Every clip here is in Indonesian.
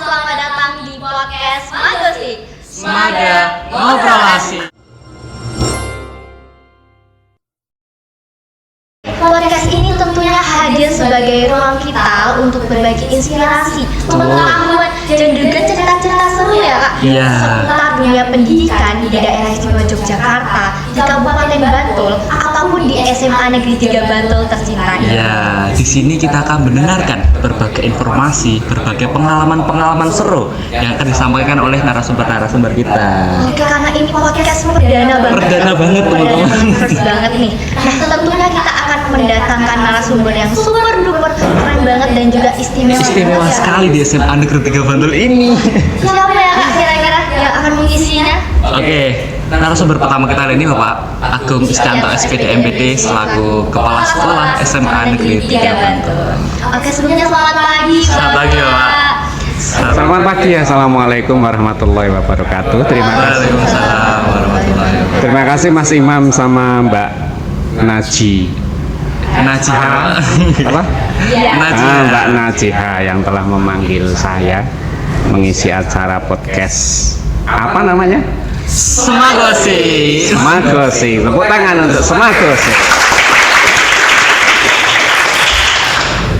selamat datang di podcast Magosi. Semaga ngobrol asik. Podcast ini tentunya hadir sebagai ruang kita untuk berbagi inspirasi, pengetahuan, dan juga cerita-cerita seru ya Kak. Iya. Seputar dunia pendidikan di daerah istimewa Yogyakarta, di Kabupaten Bantul, ataupun di SMA Negeri 3 Bantul tercinta. Ya, di sini kita akan mendengarkan berbagai informasi, berbagai pengalaman-pengalaman seru yang akan disampaikan oleh narasumber-narasumber kita. Oke, karena ini podcast perdana banget. Perdana banget, teman-teman. First banget nih. Nah, tentunya kita akan mendatangkan narasumber yang super duper keren banget dan juga istimewa. Istimewa banget ya. sekali di SMA Negeri 3 Bantul ini. Siapa ya Kak kira-kira yang akan mengisinya? Oke, narasumber pertama kita hari ini Bapak Agung Istianto SPD MPD selaku Kepala Sekolah SMA Negeri 3 Bantul. Oke, sebelumnya selamat pagi. Selamat pagi, Bapak. Selamat pagi, assalamualaikum warahmatullahi wabarakatuh. Terima kasih. Waalaikumsalam warahmatullahi wabarakatuh. Terima kasih Mas Imam sama Mbak Najiha. Apa? Najiha. Mbak Najiha yang telah memanggil saya mengisi acara podcast. Apa namanya? Semagosi. Semagosi. Tepuk tangan untuk Semagosi.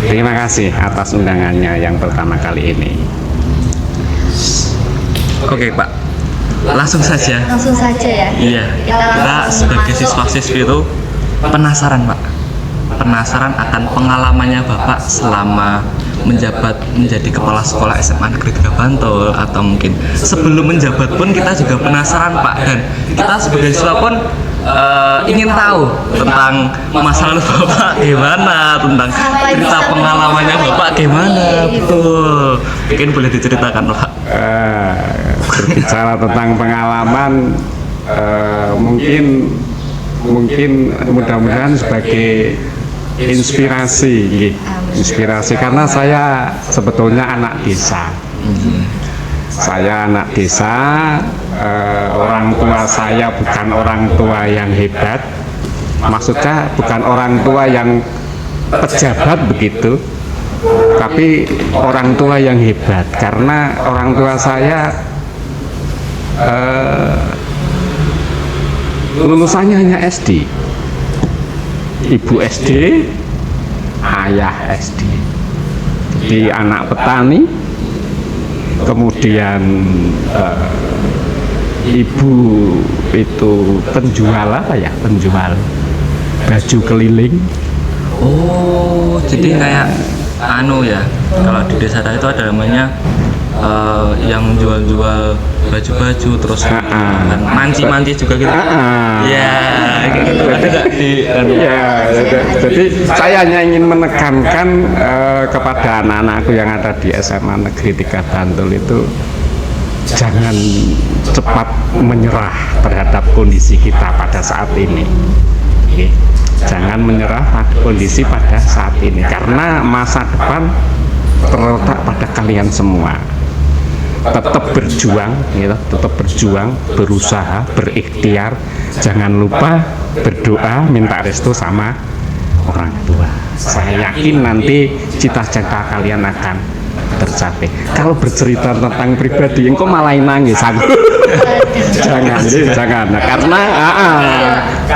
Terima kasih atas undangannya yang pertama kali ini. Oke Pak, langsung saja. Langsung saja ya. Iya, kita sebagai siswa-siswi itu penasaran Pak, penasaran akan pengalamannya Bapak selama menjabat menjadi kepala sekolah SMA Negeri 3 Bantul, atau mungkin sebelum menjabat pun kita juga penasaran Pak, dan kita sebagai siswa pun ingin tahu tentang masa lalu Bapak gimana, tentang cerita pengalamannya Bapak gimana, betul. Mungkin boleh diceritakan Pak. Berbicara tentang pengalaman, mungkin mudah-mudahan sebagai inspirasi, karena saya sebetulnya anak desa. Saya anak desa, orang tua saya bukan orang tua yang hebat, maksudnya bukan orang tua yang pejabat begitu, tapi orang tua yang hebat, karena orang tua saya lulusannya hanya SD, ibu SD, ayah SD, di anak petani, kemudian ibu itu penjual penjual baju keliling. Oh, jadi kayak anu ya, kalau di desa itu ada namanya yang jual-jual baju-baju, terus manci-manci juga gitu. Iya, gitu. Ada nggak di? Ya, jadi saya hanya ingin menekankan kepada anak-anakku yang ada di SMA Negeri 3 Bantul itu, jangan cepat menyerah terhadap kondisi kita pada saat ini. Oke. Jangan menyerah pada kondisi pada saat ini, karena masa depan terletak pada kalian semua. Tetap berjuang, tetap berjuang, berusaha, berikhtiar. Jangan lupa berdoa, minta restu sama orang tua. Saya yakin nanti cita-cita kalian akan tercapai. Kalau bercerita tentang pribadi, engkau malah nangis aku. jangan. Nah,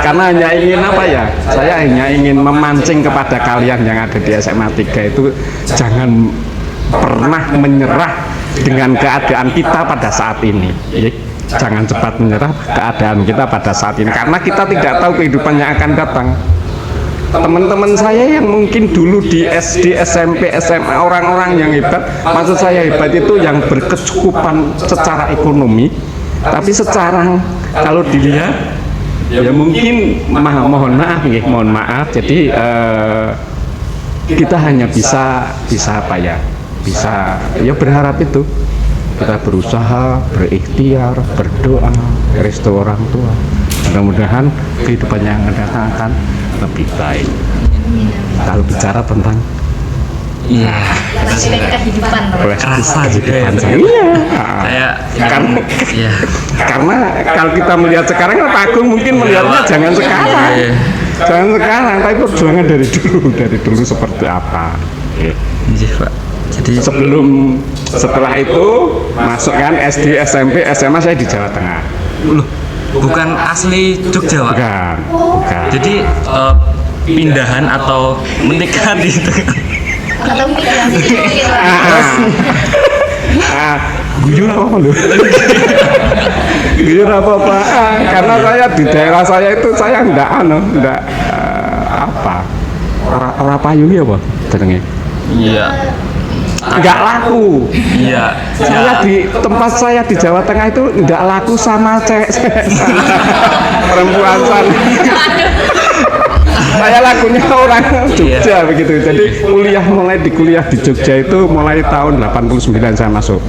karena hanya ingin apa ya? Saya hanya ingin memancing kepada kalian yang ada di SMA 3 itu, jangan pernah menyerah dengan keadaan kita pada saat ini. Jangan cepat menyerah keadaan kita pada saat ini, karena kita tidak tahu kehidupan yang akan datang. Teman-teman saya yang mungkin dulu di SD, SMP, SMA, orang-orang yang hebat, maksud saya hebat itu yang berkecukupan secara ekonomi, tapi secara kalau dilihat ya mungkin mohon maaf. Jadi kita hanya bisa apa ya? Bisa ya berharap itu. Kita berusaha, berikhtiar, berdoa, restu orang tua. Mudah-mudahan kehidupan yang akan datang akan lebih baik. Kalau bicara tentang kehidupan kerasa juga ya. Iya. Karena kalau kita melihat sekarang, Pak Agung mungkin melihatnya jangan sekarang. jangan sekarang, tapi perjuangan dari dulu seperti apa. Oke. Iya, Pak. Jadi Setelah itu masuk kan SD, SMP, SMA saya di Jawa Tengah. loh, bukan asli Jogja, Pak. Bukan. Jadi pindahan atau menikah di Atau pindah Guyur apa loh? Guyur apa? Karena saya di daerah saya itu saya enggak apa? Ora payu ya apa? Jenenge? Iya. Enggak laku. Iya. Saya di tempat saya di Jawa Tengah itu enggak laku sama cewek perempuan sana. Saya lakunya orang Jogja begitu. Jadi mulai kuliah di Jogja itu mulai tahun 89 saya masuk.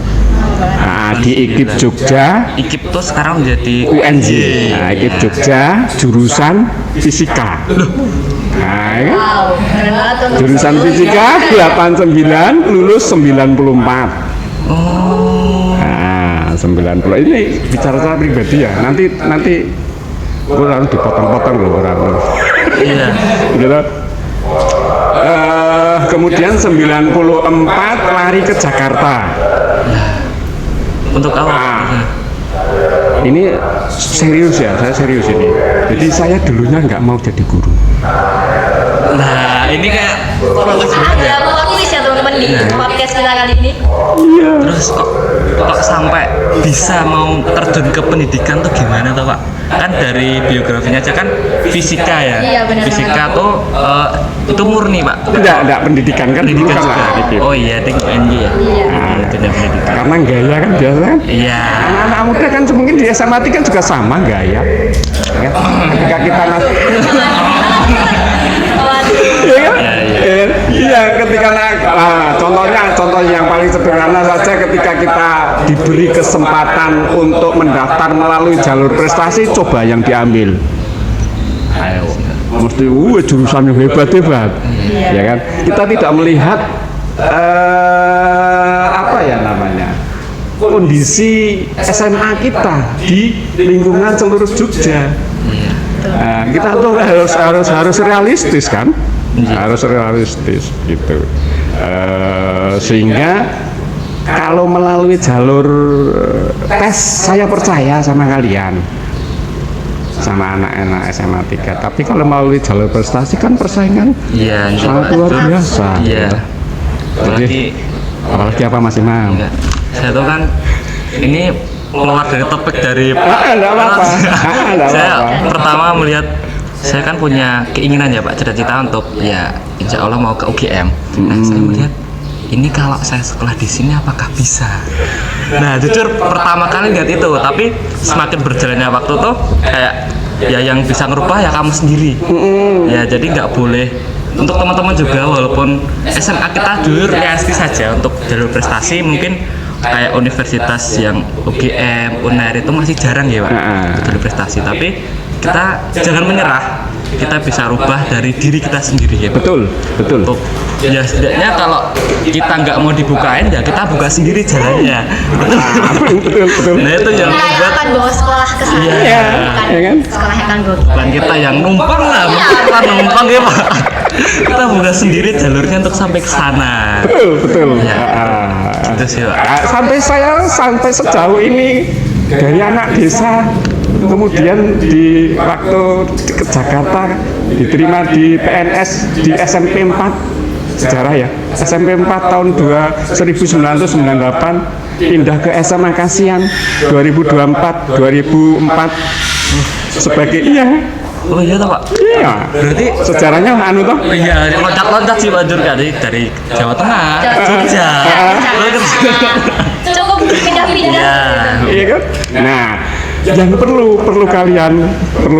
Nah, di IKIP Jogja. IKIP tuh sekarang menjadi UNJ. Nah, IKIP Jogja jurusan fisika. Nah, ya. Jurusan fisika 89, lulus 94. Nah, 90. Ini bicara saya pribadi ya. Nanti gue harus dipotong-potong loh orang. Iya. Gitu. Kemudian 94 lari ke Jakarta. Untuk apa? Ini serius ya, saya serius ini. Jadi saya dulunya nggak mau jadi guru. Nah, ini kayak Ada plot twist ya teman-teman di podcast kita kali ini. Iya. terus kok sampai bisa mau terjun ke pendidikan tuh gimana tuh, Pak? Kan dari biografinya aja kan fisika ya. Iya, benar. Fisika tuh itu murni, Pak. Enggak pendidikan kan dulu Pendidikan kan juga. lah IKIP. Oh iya, ting UNJ ya. Nah, Tidak pendidikan. karena gaya kan biasa kan. Iya. Anak-anak muda kan mungkin di SMA kan juga sama gaya. Ya, ketika kita Iya kan? Iya, ketika contoh yang paling sederhana saja ketika kita diberi kesempatan untuk mendaftar melalui jalur prestasi, coba yang diambil. Ayo, mesti jurusan yang hebat, ya kan? Kita tidak melihat apa ya namanya kondisi SMA kita di lingkungan seluruh Jogja. Nah, kita tuh harus realistis kan, harus realistis gitu. Sehingga kalau melalui jalur tes saya percaya sama kalian, sama anak-anak SMA 3. Tapi kalau melalui jalur prestasi kan persaingan Iya, sangat luar biasa. Iya. Jadi, apalagi apa Mas Imam? Enggak. Saya tuh kan ini keluar dari topik dari Enggak apa-apa. Enggak saya apa-apa. pertama melihat saya kan punya keinginan ya, Pak, cita-cita untuk ya insya Allah mau ke UGM. Nah, saya melihat ini kalau saya sekolah di sini apakah bisa? Nah, jujur pertama kali lihat itu, tapi semakin berjalannya waktu tuh kayak ya yang bisa ngerubah ya kamu sendiri. Ya jadi nggak boleh. Untuk teman-teman juga walaupun SMA kita dulu realistis saja untuk jalur prestasi mungkin kayak universitas yang UGM, UNER itu masih jarang ya, Pak, jalur prestasi. Tapi kita jangan menyerah, kita bisa rubah dari diri kita sendiri ya, Pak. Betul. Untuk ya setidaknya kalau kita nggak mau dibukain ya kita buka sendiri jalannya. Betul. Nah itu yang Kita yang membuat akan bawa sekolah ke sana. Iya, Bukan ya kan? sekolah yang akan bawa. bukan kita yang numpang lah, kita numpang ya, Pak. Kita buka sendiri jalurnya untuk sampai ke sana. Betul. Ya. Gitu sih, Pak. Sampai sejauh ini dari anak desa kemudian di waktu ke Jakarta diterima di PNS di SMP 4 sejarah ya, SMP 4 tahun 1998 pindah ke SMA Kasihan 2024 sebagai Oh iya toh, Pak. iya Berarti sejarahnya anu toh. iya loncat-loncat sih, Pak Jur, dari Jawa Tengah, Jogja. Cukup pindah-pindah. Iya. Iya kan? Nah, yang perlu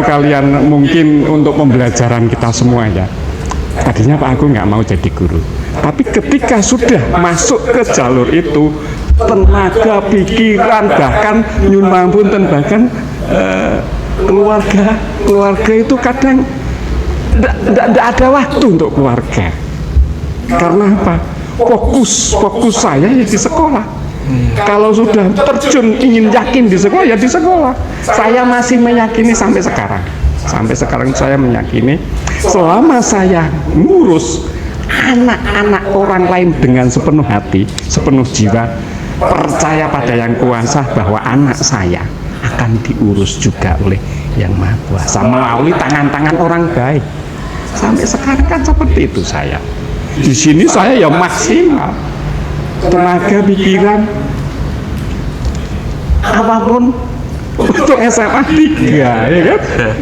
kalian mungkin untuk pembelajaran kita semua ya. Tadinya Pak Agung nggak mau jadi guru, tapi ketika sudah masuk ke jalur itu, tenaga, pikiran, bahkan nyun mampunten bahkan keluarga itu kadang tidak ada waktu untuk keluarga. Karena apa? Fokus saya ya di sekolah. Kalau sudah terjun ingin yakin di sekolah ya di sekolah. Saya masih meyakini sampai sekarang. Sampai sekarang saya meyakini selama saya ngurus anak-anak orang lain dengan sepenuh hati, sepenuh jiwa, percaya pada yang kuasa bahwa anak saya akan diurus juga oleh yang Maha Kuasa melalui tangan-tangan orang baik. Sampai sekarang kan seperti itu saya. Di sini saya ya maksimal, tenaga, pikiran, apapun untuk SMA 3, ya kan?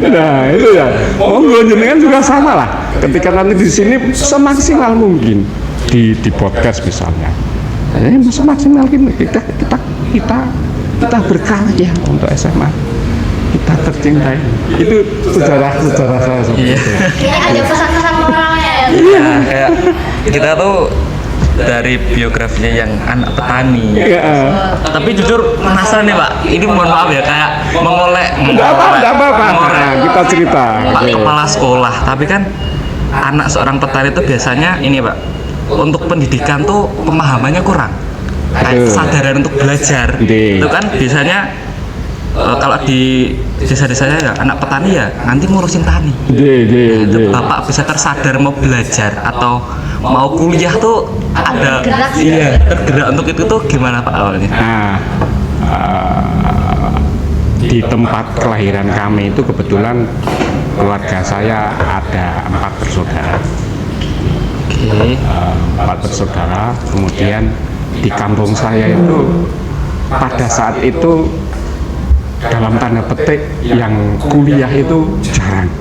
Nah itu ya, monggo jenengan juga sama lah. Ketika nanti di sini semaksimal mungkin di podcast misalnya, semaksimal kita berkarya untuk SMA kita tercintai. Itu sejarah saya seperti itu. Kayak ada pesan-pesan moralnya ya. Iya, kayak kita tuh dari biografinya yang anak petani. Tapi jujur penasaran nih Pak, ini mohon maaf ya, kayak mengolek. Enggak apa-apa. Nah, kita cerita. Pak kepala sekolah, tapi kan anak seorang petani itu biasanya ini Pak, untuk pendidikan tuh pemahamannya kurang. Kayak kesadaran untuk belajar. Itu kan biasanya kalau di desa-desanya ya anak petani ya nanti ngurusin tani. Itu Bapak bisa tersadar mau belajar atau mau kuliah tuh ada tergerak untuk itu tuh gimana Pak awalnya? Nah, di tempat kelahiran kami itu kebetulan keluarga saya ada 4 bersaudara. Empat bersaudara. Kemudian di kampung saya itu pada saat itu dalam tanda petik yang kuliah itu jarang.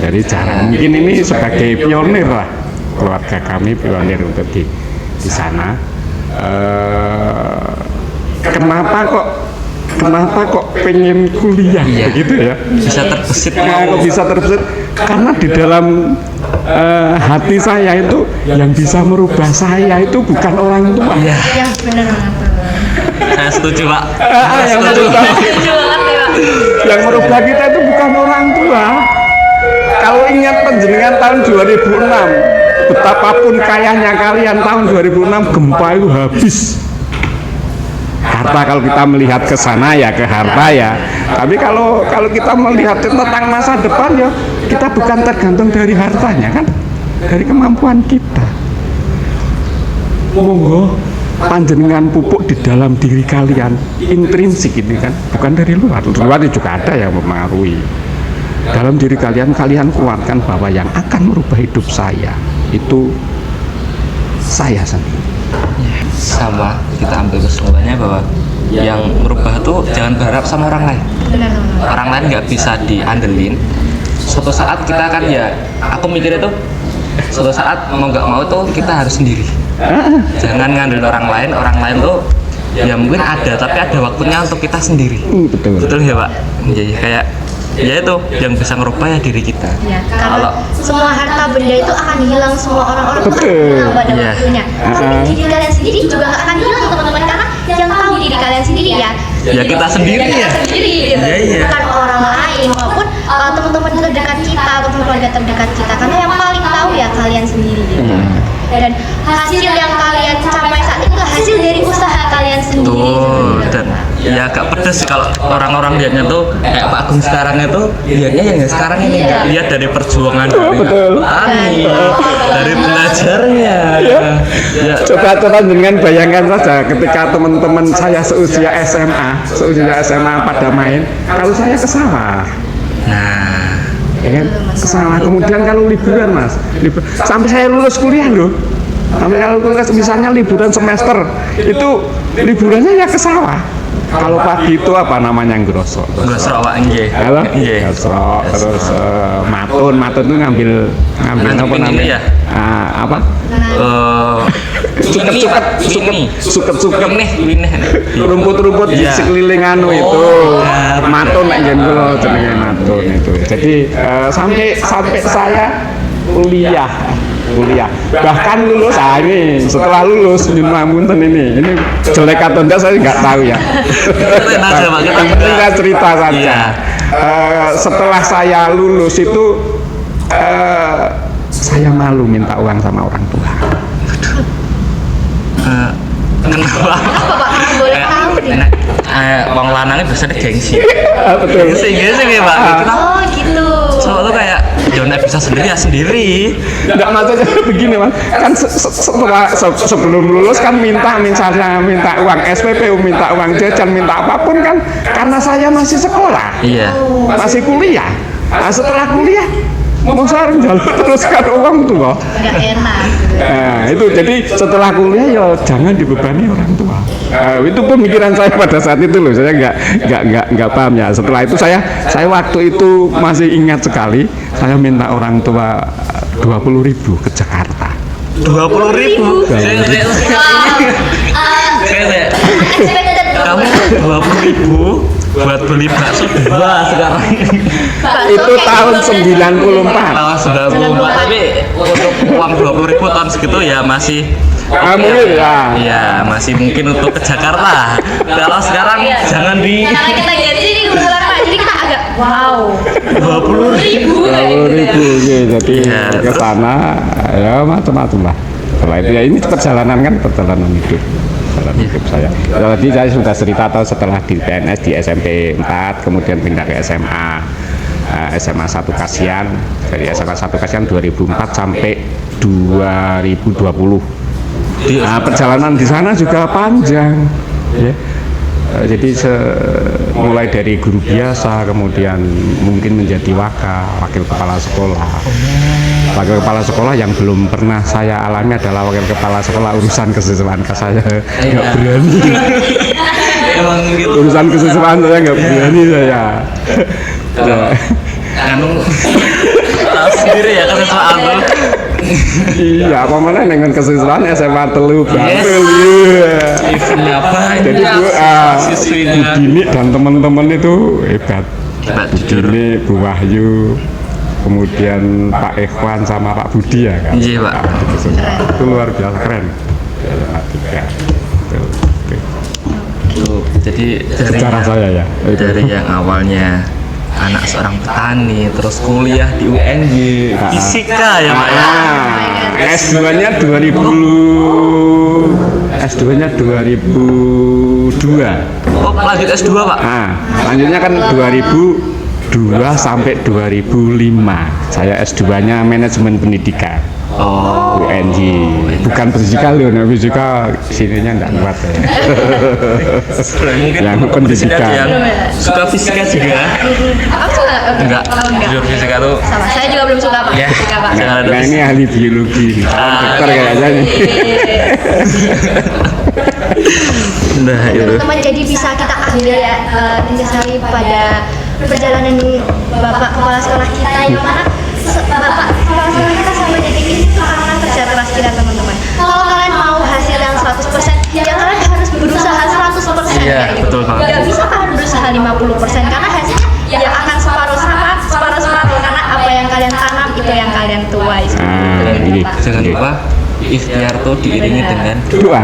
Jadi jarang. Mungkin ini sebagai pionir lah, keluarga kami pionir untuk di sana. Kenapa kok pengen kuliah begitu ya? Bisa terbesit. Kok bisa terbesit? Karena di dalam hati saya itu yang bisa merubah saya itu bukan orang tua. Iya benar banget. Saya setuju Pak. Yang merubah kita itu bukan orang tua. Kalau ingat penjenengan tahun 2006, betapapun kayanya kalian tahun 2006 gempa itu habis. Harta kalau kita melihat ke sana ya ke harta ya. Tapi kalau kita melihat tentang masa depan ya kita bukan tergantung dari hartanya kan, dari kemampuan kita. Monggo panjenengan pupuk di dalam diri kalian intrinsik ini kan, bukan dari luar. Luar juga ada yang mempengaruhi. Dalam diri kalian kuatkan bahwa yang akan merubah hidup saya itu saya sendiri. Sama kita ambil kesimpulannya bahwa yang merubah tuh jangan berharap sama orang lain. Benar. Orang lain nggak bisa diandelin. Suatu saat kita kan ya, aku mikirnya tuh suatu saat mau nggak mau tuh kita harus sendiri. Jangan ngandelin orang lain tuh ya mungkin ada, tapi ada waktunya untuk kita sendiri. Betul ya Pak. Jadi kayak ya itu yang bisa ngerubah ya diri kita. Ya, karena semua harta benda itu akan hilang, semua orang-orang itu akan hilang pada waktunya. Tapi diri kalian sendiri juga nggak akan hilang teman-teman, karena yang tahu diri kalian sendiri ya kita sendiri gitu. Bukan orang lain maupun teman-teman terdekat kita atau keluarga terdekat kita, karena yang paling tahu ya kalian sendiri gitu. Dan hasil yang kalian capai saat itu hasil dari usaha kalian sendiri. Tuh, dan ya agak pedes kalau orang-orang lihatnya tuh kayak Pak Agung sekarang itu lihatnya yang sekarang ini nggak lihat dari perjuangan dari dari belajarnya. Ya. Coba dengan bayangkan saja ketika teman-teman saya seusia SMA pada main, kalau saya ke sawah. Nah, Ya kan? Ke sawah. Kemudian kalau liburan Mas, sampai saya lulus kuliah loh. Sampai kalau kuliah misalnya liburan semester, itu liburannya ya ke sawah. Kalau pagi itu apa namanya ngrosok? Ngrosok Pak nggih. Halo? Ngrosok, terus matun itu ngambil apa namanya? Ya? Apa? Suket winih. Rumput-rumput di sekeliling anu itu. Matun nek ngen kula jenenge matun itu. Jadi sampai saya kuliah bahkan lulus ini setelah lulus nyuwun ini jelek atau enggak saya nggak tahu ya. Kita cerita saja. Setelah saya lulus itu saya malu minta uang sama orang tua. Kenapa? Boleh tahu deh. Wong lanangnya biasanya gengsi. Betul. Gengsi ya Pak. Kita Oh gitu. cowok tuh kayak Jona bisa sendiri ya sendiri. Enggak, maksudnya begini Mas, kan setelah sebelum lulus kan misalnya minta uang SPP, minta uang jajan, minta apapun kan karena saya masih sekolah, Iya. masih kuliah. Nah, setelah kuliah mau saya jalur teruskan uang tuh loh. Nggak enak. Nah, itu jadi setelah kuliah ya jangan dibebani orang tua. Itu pemikiran saya pada saat itu loh. Saya nggak paham ya. Setelah itu saya waktu itu masih ingat sekali. Saya minta orang tua 20.000 ke Jakarta. 20.000. Kamu 20.000 buat beli bakso 2 sekarang. Itu tahun 94. Tahun 94 tapi untuk uang 20.000 tahun segitu ya masih Mungkin ya. Iya, masih mungkin untuk ke Jakarta. Kalau sekarang jangan di Karena kita lihat sini kebetulan Pak, jadi kita agak wow. 20.000. 20.000 ya, jadi Iya, ke sana ya macam-macam lah. Setelah itu ya ini perjalanan kan perjalanan hidup. Perjalanan hidup saya. Tadi saya sudah cerita tahu setelah di PNS di SMP 4 kemudian pindah ke SMA. SMA 1 Kasihan, dari SMA 1 Kasihan 2004 sampai 2020. Nah, perjalanan di sana juga panjang, ya. Jadi mulai dari guru biasa, kemudian mungkin menjadi wakil kepala sekolah. Wakil kepala sekolah yang belum pernah saya alami adalah wakil kepala sekolah urusan kesiswaan saya nggak berani. Emang gitu. Urusan kesiswaan saya nggak berani saya. Anu tahu sendiri ya kan soal tuh. Iya, apa mana dengan kesiswaan SMA Telu Bantul. Iya. Eventnya apa? Jadi siswinya. Bu Dini dan teman-teman itu hebat. Hebat, Bu jujur. Dini, Bu Wahyu, kemudian Pak Ikhwan sama Pak Budi ya kan. Iya, Pak. Itu luar biasa keren. SMA 3. Tuh, jadi dari Sejarah saya ya. Itu. dari yang awalnya anak seorang petani terus kuliah di UNY fisika ya Pak ya. S2-nya 2002. Oh lanjut S2 Pak. Nah, lanjutnya kan 2002 sampai 2005. Saya S2-nya manajemen pendidikan. Oh UNJ. Bukan fisika loh, nah fisika sininya enggak kuat ya. mungkin Yang untuk pendidikan. ada yang suka fisika juga. Aku suka. Enggak, Enggak. jujur fisika tuh Sama, saya juga belum suka Pak. ya Fisika, Pak. jangan ada Nah ini ahli biologi nih. Dokter kayaknya nih. nah itu Teman-teman jadi bisa kita ambil ya intisari pada perjalanan Bapak Kepala Sekolah kita yang mana Bapak Kepala Sekolah kita sampai detik ini tuh karena kerja keras kita teman-teman. Kalau kalian mau hasil yang 100%, ya kalian harus berusaha 100% Iya, kayak gitu. betul banget. Gak bisa kalian berusaha 50% karena hasilnya ya akan separuh karena apa yang kalian tanam itu yang kalian tuai. Ini. jangan lupa ikhtiar tuh diiringi dengan Doa.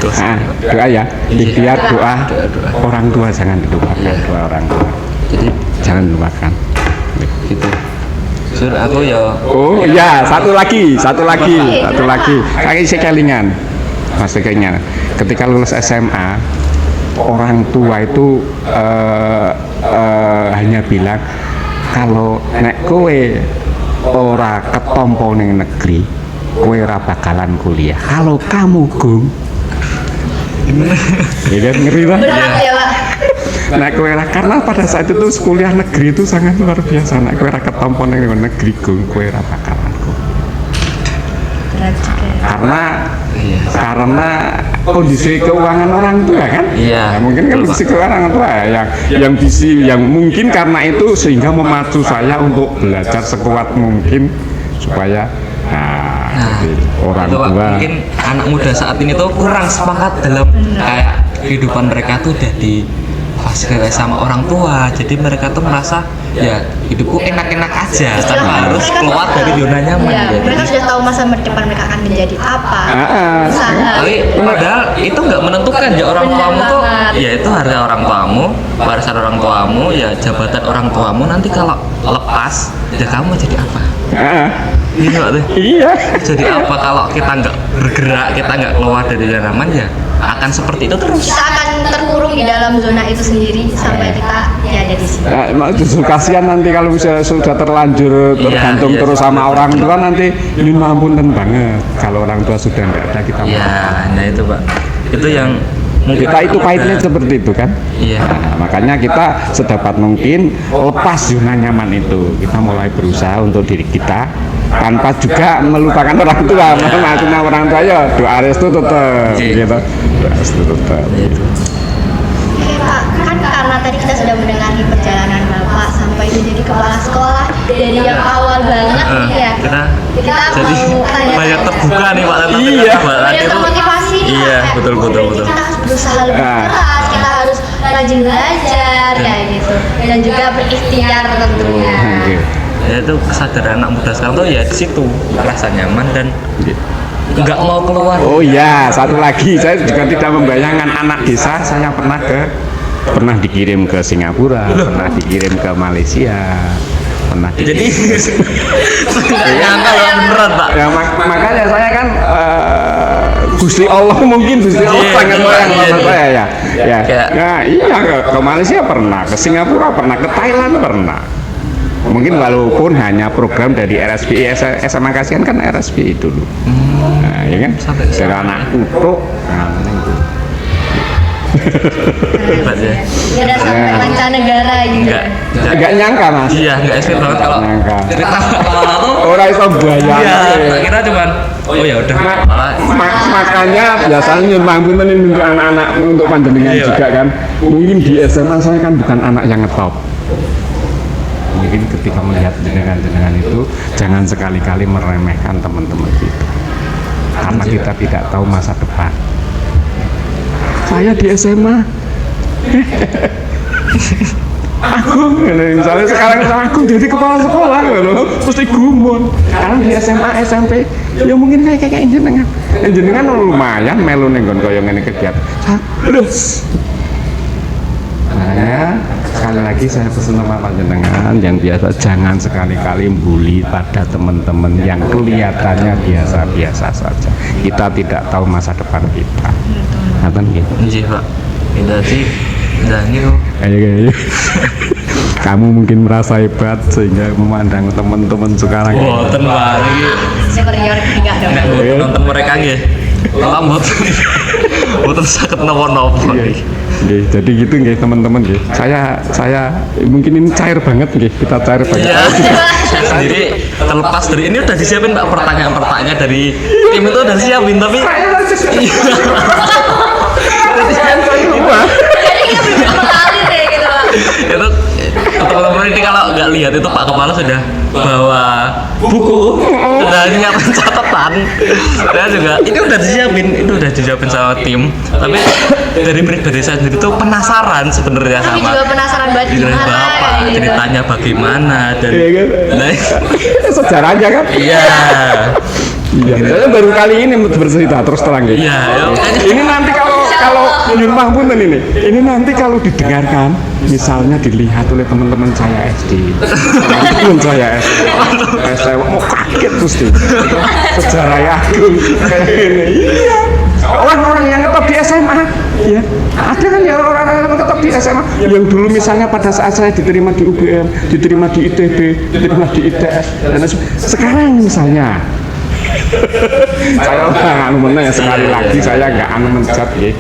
terus Doa ya. Ikhtiar doa. Doa. Orang tua jangan dilupakan. Doa orang tua. jadi Jangan lupakan. gitu Sur aku ya Oh iya, satu lagi. Kaki sekelingan. Mas kelingan. Ketika lulus SMA, orang tua itu hanya bilang kalau nek kowe ora ketompo ning negeri, kowe ora bakalan kuliah. Kalau kamu gong, ya ngeri lah. Berat ya Pak. Nah, kowe ora karena pada saat itu kuliah negeri itu sangat luar biasa. Nek kowe ora ketompo ning negeri gong, kowe ora bakalan gong. Berat juga. Karena kondisi keuangan orang tua kan. Iya, Nah, mungkin kan betul, kondisi keuangan orang tua yang mungkin karena itu sehingga memacu saya untuk belajar sekuat mungkin supaya jadi orang itu Pak, tua mungkin anak muda saat ini tuh kurang semangat dalam kayak kehidupan mereka tuh udah difasilitasi sama orang tua, jadi mereka tuh merasa ya hidupku enak-enak aja tanpa harus keluar dari zona nyaman Ya, gitu. mereka sudah tahu masa depan mereka akan menjadi apa. Usaha. Tapi padahal itu nggak menentukan ya orang Benar tuamu tuh banget. ya itu harga orang tuamu, warisan orang tuamu, ya jabatan orang tuamu nanti kalau lepas ya kamu jadi apa? Gitu Pak, tuh. iya Jadi apa kalau kita nggak bergerak, kita nggak keluar dari zona nyaman ya akan seperti itu terus. Kita akan terkurung di dalam zona itu sendiri sampai kita ya ada di sini. Justru kasihan nanti kalau misalnya sudah terlanjur tergantung iya, terus iya. sama orang tua nanti ini mampunten banget kalau orang tua sudah nggak ada kita Ya, nah itu Pak. Itu yang mungkin kita itu pahitnya seperti itu kan. Iya. Nah, makanya kita sedapat mungkin lepas zona nyaman itu, kita mulai berusaha untuk diri kita tanpa juga melupakan orang tua. Maksudnya orang tua ya doa restu tetap Iya. gitu, doa restu tetap. Itu. Oke Pak, kan karena tadi kita sudah mendengarkan perjalanan Bapak sampai menjadi kepala sekolah dari yang awal banget nih ya. Kita jadi mau tanya banyak terbuka nih Pak tentang Iya. banyak termotivasi nih, Iya, Pak. betul. Kita harus berusaha lebih Nah. keras, kita harus rajin belajar kayak gitu, dan juga berikhtiar tentunya. Oke. Ya itu kesadaran anak muda sekarang tuh ya di situ rasa nyaman dan nggak mau keluar. Oh iya, satu lagi saya juga tidak membayangkan anak desa. Saya pernah dikirim ke Singapura, pernah dikirim ke Malaysia, pernah Jadi dikirim nggak nyangka loh beneran Pak. ya makanya saya kan Gusti Allah mungkin Gusti Allah Iya, sangat sayang iya, sama iya. saya ya. Kayak- Ya iya ke Malaysia pernah, ke Singapura pernah, ke Thailand pernah. Mungkin walaupun hanya program dari RSPI SMA Kasihan kan RSPI dulu. Nah, ya kan? Sampai Dari sekarang anak ya. kutuk, nah, itu. Hebat ya. Nggak ada sampai Ya. mancanegara gitu. Nggak Nyangka mas. Iya, nggak expert banget kalau Nyangka. cerita kepala tuh. Orang iso bayang. Iya, tak kira cuman oh ya udah kepala. Makanya biasanya nyumbang punten ini untuk anak-anak untuk panjenengan Iya, juga kan. Mungkin di SMA saya kan bukan anak yang ngetop. Mungkin ketika melihat jenengan-jenengan itu jangan sekali-kali meremehkan teman-teman kita. Karena kita tidak tahu masa depan. Saya di SMA aku misalnya sekarang aku jadi kepala sekolah loh mesti gumun sekarang di SMA SMP ya mungkin kayak jenengan jenengan lumayan melu nenggon koyo ngene kegiatan terus makanya sekali lagi saya pesan sama panjenengan yang biasa jangan sekali-kali bully pada teman-teman yang kelihatannya biasa-biasa saja. Kita tidak tahu masa depan kita. Ngaten gitu. Iya Pak. Tidak sih. Dan itu Kayak kamu mungkin merasa hebat sehingga memandang teman-teman sekarang. boten Pak iki. Superior enggak dong. Nek mboten nonton mereka nggih. Lambat. Boten saged napa-napa. Nggih, jadi gitu nggih teman-teman nggih. Saya mungkin ini cair banget nggih, kita cair banget. Iya. Saya sendiri terlepas dari ini udah disiapin Pak pertanyaan-pertanyaan dari tim itu udah siapin tapi Jadi kita beberapa kali deh gitu Pak. itu teman-teman ini kalau nggak lihat itu Pak Kepala sudah bawa buku sudah nyiapin catatan saya juga ini udah disiapin sama tim tapi dari pribadi saya sendiri tuh penasaran sebenarnya Kami sama juga penasaran banget dari gimana Bapak kayak gitu. ceritanya bagaimana dan Iya kan? nah, Sejarahnya kan? iya Iya. Saya baru kali ini bercerita terus terang gitu. iya ya, makanya Ini nanti kalau nyumbang punten ini nanti kalau didengarkan, misalnya dilihat oleh teman-teman saya SD, teman saya SD, saya mau kaget pasti. Sejarah Agung kayak gini. Iya. Orang-orang yang tetap di SMA, ya ada kan ya orang-orang yang tetap di SMA yang dulu misalnya pada saat saya diterima di UGM, diterima di ITB, diterima di ITS, dan sekarang misalnya saya ya sekali lagi saya nggak mencat ya,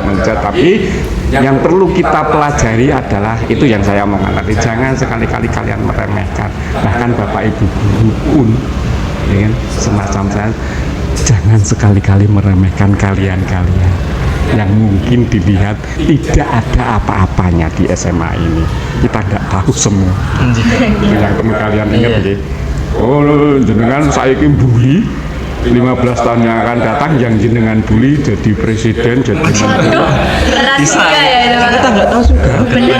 mencat tapi yang perlu kita pelajari adalah itu yang saya omongkan tadi, jangan sekali-kali kalian meremehkan bahkan bapak ibu guru pun ya kan, semacam saya jangan sekali-kali meremehkan kalian-kalian yang mungkin dilihat tidak ada apa-apanya di SMA ini, kita nggak tahu semua. Itu yang perlu kalian ingat ya. Oh, jenengan saiki bully 15 tahun yang akan datang yang jenengan bully jadi presiden, jadi menteri. Berat bisa juga ya itu Pak. kita nggak tahu juga Bener.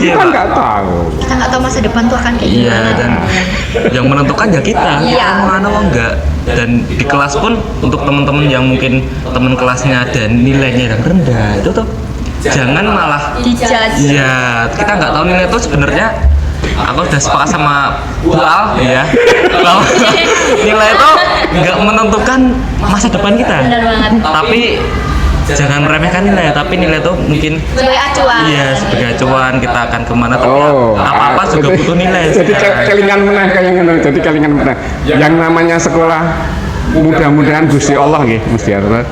Kita nggak tahu. Kita nggak tahu masa depan tuh akan kayak iya gimana. dan yang menentukan ya kita Iya. mana mau enggak dan di kelas pun untuk teman-teman yang mungkin teman kelasnya dan nilainya yang rendah itu tuh jangan malah Dijudge. iya kita nggak tahu nilai itu sebenarnya aku udah sepakat sama Bu Al ya bahwa nilai itu nggak menentukan masa depan kita Benar banget. tapi jangan meremehkan nilai, tapi nilai itu mungkin sebagai acuan. iya sebagai acuan kita akan kemana tapi apa-apa juga jadi- butuh nilai Jadi sekarang. kelingan meneh kayak ngono. Jadi kelingan meneh. Yang namanya sekolah mudah-mudahan Gusti Allah nggih mesti Allah.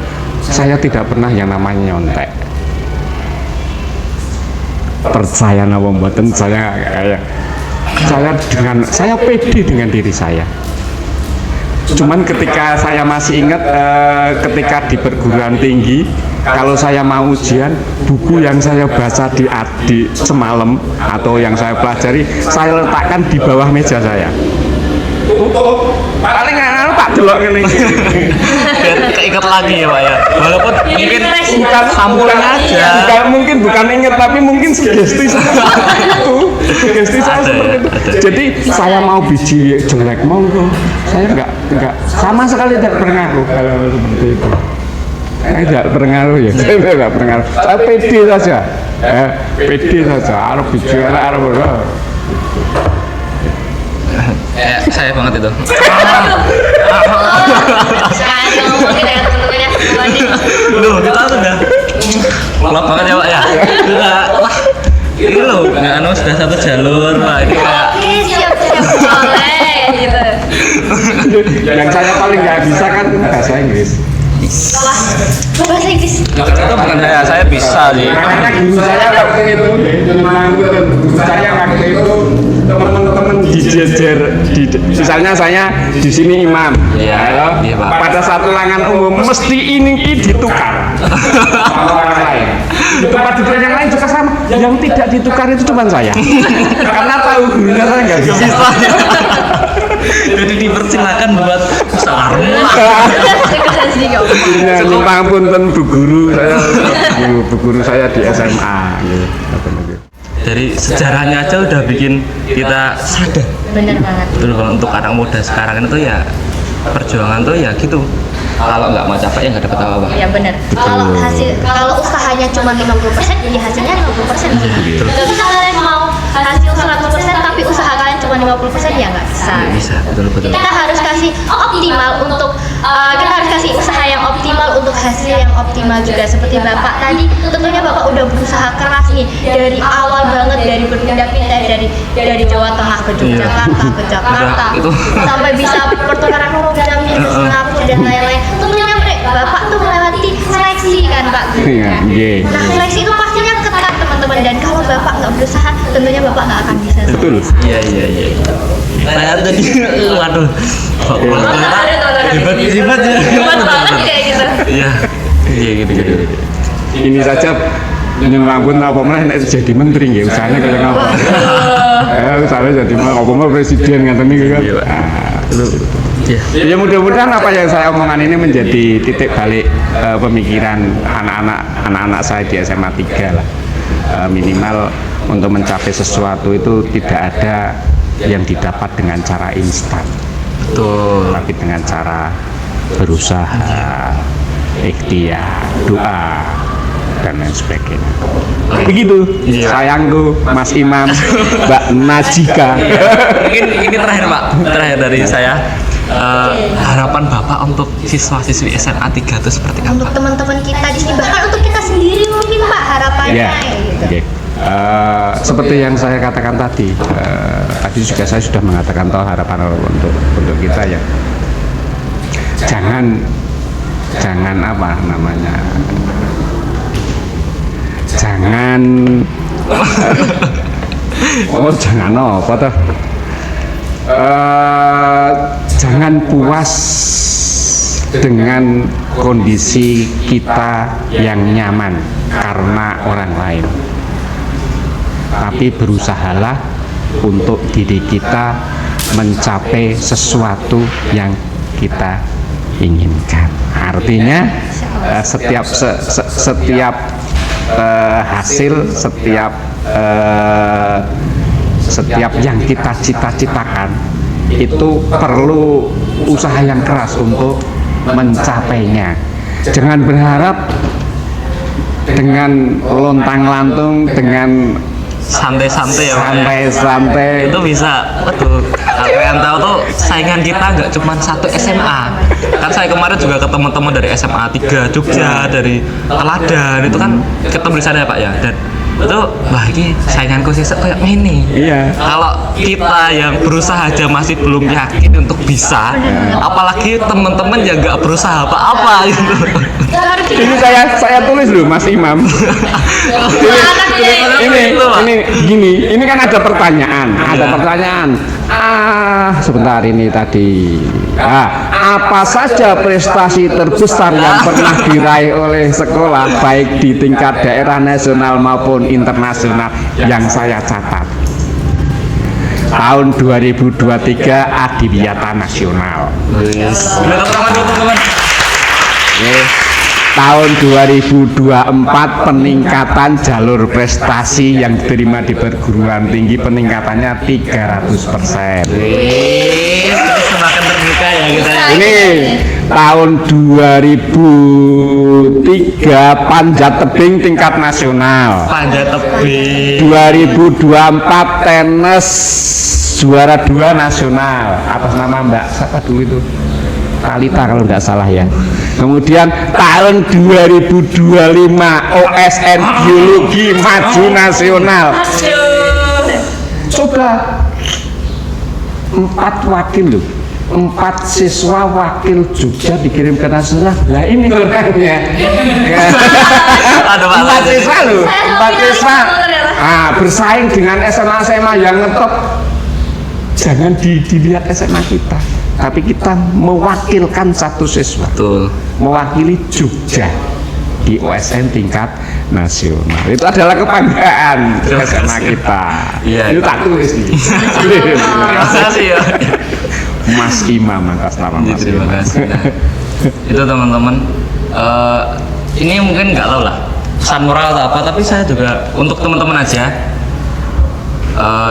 Saya tidak pernah yang namanya nyontek. Percaya napa mboten saya kayak saya pede dengan diri saya. Cuman ketika saya masih ingat ketika di perguruan tinggi, kalau saya mau ujian, buku yang saya baca di semalam atau yang saya pelajari, saya letakkan di bawah meja saya. Tutup, paling anu tak delok ngene iki. Biar keinget lagi ya Pak ya, walaupun mungkin bukan sampulnya aja. Bukan inget tapi mungkin sugesti seperti itu. Sugesti saya Ada seperti ya, itu. ada. Jadi saya mau biji jelek monggo. Saya enggak sama sekali tidak berpengaruh kalau seperti itu. Saya tidak berpengaruh ya. Saya tidak berpengaruh. Saya pede saja. Pede saja. Arep biji arep Saya banget itu. Sekarang ngomong kita dengan teman-temannya. Loh, kita sudah klop banget ya Pak ya. Sudah, wah ini loh, nggak anu sudah satu jalur Pak. Ini kayak Oke, siap-siap boleh gitu. Yang saya paling nggak bisa kan bahasa Inggris. Wah, bahasa Inggris. itu bukan saya bisa sih. Makanya guru saya waktu itu, guru saya waktu itu teman-teman dijejer, misalnya saya di sini imam, Iya, ya, iya, Pak. pada saat ulangan umum mesti ini ditukar sama orang lain. Di tempat duduk yang lain juga sama, yang tidak ditukar itu cuma saya, karena tahu gurunya saya nggak bisa. Jadi dipersilakan buat sarung lah. Ya, nyumpang punten bu guru saya, bu guru saya di SMA gitu. Dari sejarahnya aja udah bikin kita sadar. Bener banget. Betul kalau untuk anak muda sekarang itu ya perjuangan tuh ya gitu. Kalau nggak mau capek ya nggak dapat apa-apa. Ya benar. Kalau usahanya cuma 50%, jadi hasilnya 50% gitu. Nggak bisa kalian mau hasil 100% tapi usaha kalian cuma 50% ya nggak bisa. Bisa, betul. Kita harus kasih optimal untuk kita harus kasih usaha yang optimal untuk hasil yang optimal juga seperti Bapak tadi. Tentunya Bapak udah berusaha keras nih dari awal banget, dari berpindah-pindah dari Jawa Tengah ke Yogyakarta ke Jakarta Itu. sampai bisa pertukaran programnya ke Singapura dan lain-lain. Tentunya Bapak tuh melewati seleksi kan Pak. Iya, iya. Nah seleksi itu pastinya ketat teman-teman, dan kalau Bapak nggak berusaha tentunya Bapak nggak akan bisa. Betul. Iya. Saya jadi waduh. Hebat ya. Hebat banget kayak gitu. Iya. Iya gitu. Ini saja nyelampun apa mana nek jadi menteri nggih usahanya kayak ngapa. Usahanya jadi apa mana presiden ngaten niku kan. Iya, Pak. Iya. Ya mudah-mudahan apa yang saya omongan ini menjadi titik balik pemikiran anak-anak saya di SMA 3 lah. Minimal untuk mencapai sesuatu itu tidak ada yang didapat dengan cara instan, Betul. tapi dengan cara berusaha, ikhtiar, doa, dan lain sebagainya. Begitu, Iya. sayangku Mas Imam, Mbak Najika. Mungkin ini terakhir Pak, terakhir dari saya. Harapan Bapak untuk siswa-siswi SMA 3 itu seperti apa? Untuk teman-teman kita di sini, bahkan untuk kita sendiri mungkin Pak harapannya Ya, gitu. oke. Seperti yang saya katakan tadi, tadi juga saya sudah mengatakan toh harapan untuk kita ya. Jangan apa namanya? Jangan jangan apa toh? Jangan puas dengan kondisi kita yang nyaman karena orang lain, tapi berusahalah untuk diri kita mencapai sesuatu yang kita inginkan. Artinya setiap hasil, setiap yang kita cita-citakan itu perlu usaha yang keras untuk mencapainya. Jangan berharap dengan lontang-lantung, dengan santai-santai ya Pak, ya. santai-santai. Itu bisa, waduh, kalian tahu tuh saingan kita nggak cuma satu SMA. Kan saya kemarin juga ketemu teman dari SMA 3 Jogja, dari Teladan, itu kan ketemu di sana ya Pak ya. Dan itu wah ini sainganku sih kayak ini. Iya. Kalau kita yang berusaha aja masih belum yakin untuk bisa, apalagi teman-teman yang nggak berusaha apa-apa gitu. Ini saya tulis loh Mas Imam. ini gini, ini kan ada pertanyaan, sebentar ini tadi. Apa saja prestasi terbesar yang pernah diraih oleh sekolah baik di tingkat daerah, nasional maupun internasional yang saya catat? Tahun 2023 Adiwiyata Nasional. Teman-teman. Tahun 2024 peningkatan jalur prestasi yang diterima di perguruan tinggi peningkatannya 300%. Semakin terbuka ya kita. Ini tahun 2003 panjat tebing tingkat nasional. Panjat tebing. 2024 tenis juara 2 nasional atas nama Mbak siapa dulu itu? Talita kalau nggak salah ya. Kemudian tahun 2025 OSN Biologi maju nasional. Coba 4 wakil loh, 4 siswa wakil Jogja dikirim ke nasional. Nah ini orangnya. Ada 4 siswa loh, 4 siswa. Bersaing dengan SMA yang ngetop. Jangan dilihat SMA kita, tapi kita mewakilkan satu siswa. Betul. Mewakili Jogja di OSN tingkat nasional. Itu adalah kebanggaan SMA kita. Iya. Itu tak tulis nih. Terima kasih ya. Mas Imam atas nama Mas Terima Imam. kasih. Nah, itu teman-teman. Ini mungkin nggak tahu lah pesan moral atau apa, tapi saya juga untuk teman-teman aja.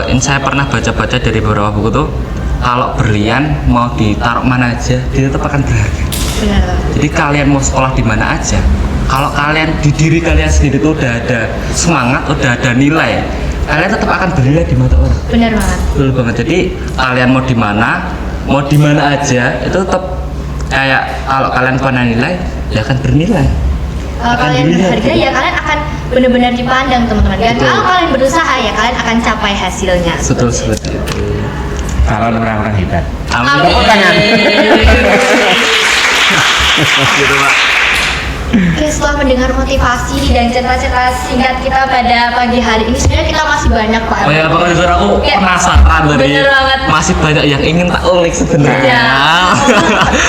Ini saya pernah baca-baca dari beberapa buku tuh, kalau berlian mau ditaruh mana aja dia tetap akan berharga. Benar. Jadi kalian mau sekolah di mana aja, kalau kalian di diri kalian sendiri tuh udah ada semangat, udah ada nilai, kalian tetap akan bernilai di mata orang. Benar banget. Betul banget. Jadi kalian mau di mana aja itu tetap kayak kalau kalian punya nilai ya akan bernilai. Kalau kalian berharga ya kalian akan benar-benar dipandang teman-teman. Dan Betul. kalau kalian berusaha ya kalian akan capai hasilnya. Betul seperti itu. Kalau orang-orang hebat. Amin. Tepuk tangan. Gitu Pak. Oke, setelah mendengar motivasi dan cerita-cerita singkat kita pada pagi hari ini, sebenarnya kita masih banyak Pak. Oh ya, pokoknya jujur aku Oke. penasaran dari Bener banget. masih banyak yang ingin tak ulik sebenarnya. Ya.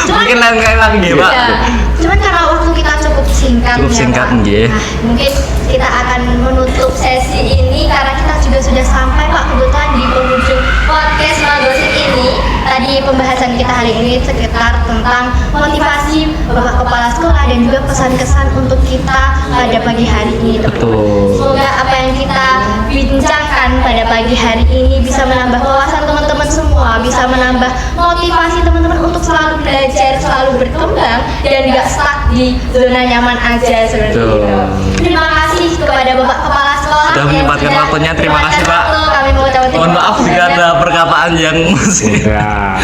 Mungkin lain kali lagi Pak. Ya. Cuman karena waktu kita cukup singkat, Cukup ya, singkat, Pak. nggih. Nah, mungkin kita akan menutup sesi ini karena kita juga sudah sampai Pak kebetulan di penghujung podcast Magosip ini. Tadi pembahasan kita hari ini sekitar tentang motivasi Bapak Kepala Sekolah dan juga pesan-kesan untuk kita pada pagi hari ini, teman-teman. Betul. Semoga apa yang kita bincangkan pada pagi hari ini bisa menambah wawasan teman-teman semua, bisa menambah motivasi teman-teman untuk selalu belajar, selalu berkembang dan gak stuck di zona nyaman aja seperti Betul. itu. Terima kasih kepada Bapak Kepala Sekolah Sudah yang menyempatkan sudah waktunya. Terima kasih, Pak. waktu. Kami mau ucapkan terima Mohon maaf kasih jika banyak. ada perkataan yang masih Ya,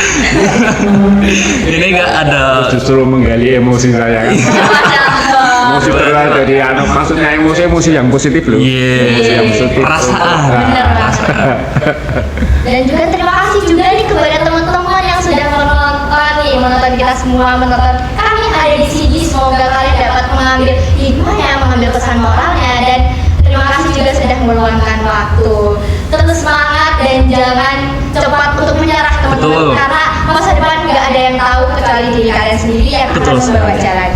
ini nggak ada. justru menggali emosi saya kan. Masya Allah. Emosi terlalu dari maksudnya emosi yang positif loh. Iya. Emosi yang positif. Perasaan. Bener banget. Dan juga terima kasih juga nih kepada teman-teman yang sudah menonton kita semua, menonton kami ada di sini. Semoga kalian dapat mengambil hikmahnya, mengambil pesan moralnya, dan terima kasih juga sudah meluangkan waktu. Terus semangat dan jangan cepat untuk menyerah teman-teman, Betul. karena masa depan nggak ada yang tahu kecuali diri kalian sendiri yang Betul akan membawa sekali. jalan.